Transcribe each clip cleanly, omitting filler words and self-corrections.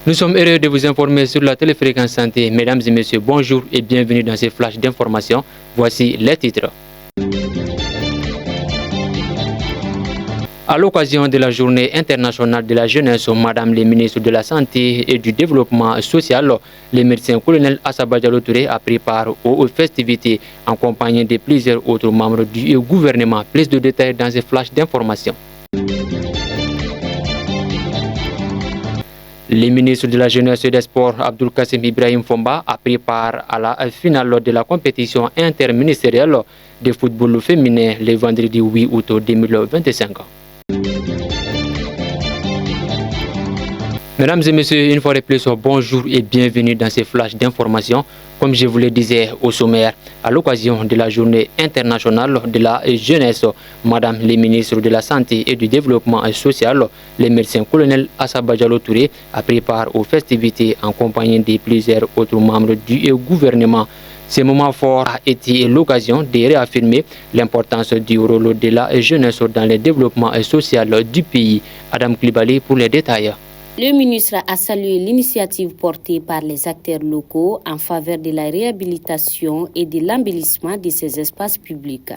Nous sommes heureux de vous informer sur la téléfréquence santé. Mesdames et messieurs, bonjour et bienvenue dans ces flashs d'information. Voici les titres. À l'occasion de la journée internationale de la jeunesse, Madame le ministre de la Santé et du Développement social, le médecin colonel Assaba Diallo Touré a pris part aux festivités en compagnie de plusieurs autres membres du gouvernement. Plus de détails dans ces flashs d'information. Le ministre de la Jeunesse et des Sports, Abdul Kassim Ibrahim Fomba, a pris part à la finale de la compétition interministérielle de football féminin le vendredi 8 août 2025. Mesdames et messieurs, une fois de plus, bonjour et bienvenue dans ces flashs d'information. Comme je vous le disais au sommaire, à l'occasion de la journée internationale de la jeunesse, Madame le ministre de la Santé et du Développement social, le médecin colonel Assaba Diallo Touré, a pris part aux festivités en compagnie de plusieurs autres membres du gouvernement. Ce moment fort a été l'occasion de réaffirmer l'importance du rôle de la jeunesse dans le développement social du pays. Adam Klibali pour les détails. Le ministre a salué l'initiative portée par les acteurs locaux en faveur de la réhabilitation et de l'embellissement de ces espaces publics.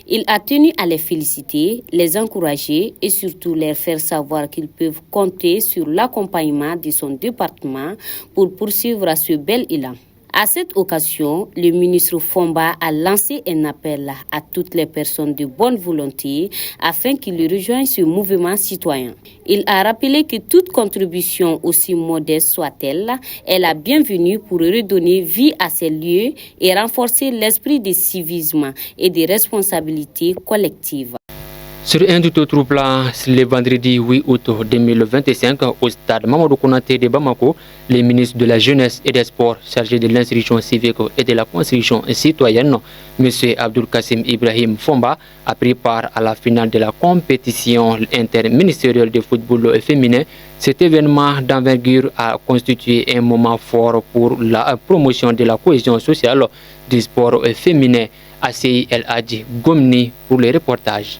Il a tenu à les féliciter, les encourager et surtout leur faire savoir qu'ils peuvent compter sur l'accompagnement de son département pour poursuivre ce bel élan. À cette occasion, le ministre Fomba a lancé un appel à toutes les personnes de bonne volonté afin qu'ils rejoignent ce mouvement citoyen. Il a rappelé que toute contribution, aussi modeste soit-elle, est la bienvenue pour redonner vie à ces lieux et renforcer l'esprit de civisme et de responsabilité collective. Sur un tout autre plan, le vendredi 8 août 2025, au stade Mamadou Konaté de Bamako, le ministre de la Jeunesse et des Sports chargé de l'instruction civique et de la construction citoyenne, M. Abdul Kassim Ibrahim Fomba, a pris part à la finale de la compétition interministérielle de football féminin. Cet événement d'envergure a constitué un moment fort pour la promotion de la cohésion sociale du sport féminin. ACI El Hadji Gomni pour les reportages.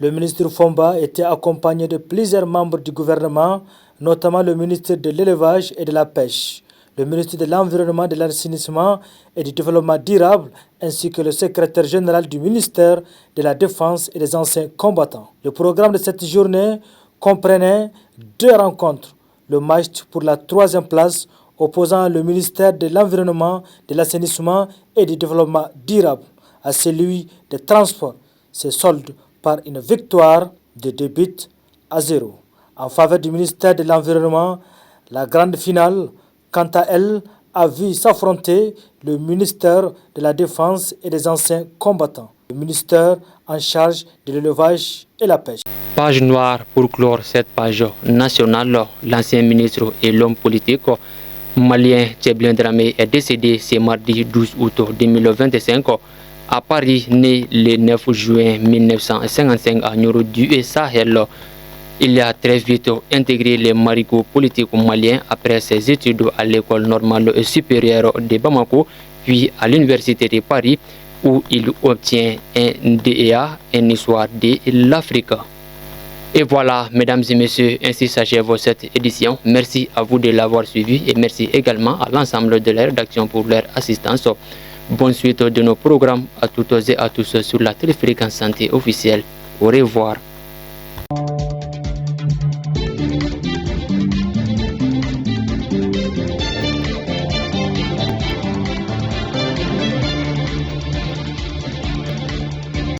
Le ministre Fomba était accompagné de plusieurs membres du gouvernement, notamment le ministre de l'Élevage et de la Pêche, le ministre de l'Environnement, de l'Assainissement et du Développement durable, ainsi que le secrétaire général du ministère de la Défense et des anciens combattants. Le programme de cette journée comprenait 2 rencontres. Le match pour la 3e place opposant le ministère de l'Environnement, de l'Assainissement et du Développement durable à celui des Transports. Se solde par une victoire de 2-0. En faveur du ministère de l'Environnement, la grande finale, quant à elle, a vu s'affronter le ministère de la Défense et des anciens combattants, le ministère en charge de l'élevage et la pêche. Page noire pour clore cette page nationale. L'ancien ministre et l'homme politique malien Tcheblin Dramé est décédé ce mardi 12 août 2025 à Paris, né le 9 juin 1955 à Nioro du Sahel. Il a très vite intégré les marigots politiques maliens après ses études à l'école normale supérieure de Bamako, puis à l'université de Paris, où il obtient un DEA en histoire de l'Afrique. Et voilà, mesdames et messieurs, ainsi s'achève cette édition. Merci à vous de l'avoir suivi et merci également à l'ensemble de la rédaction pour leur assistance. Bonne suite de nos programmes à toutes et à tous sur la téléfréquence santé officielle. Au revoir.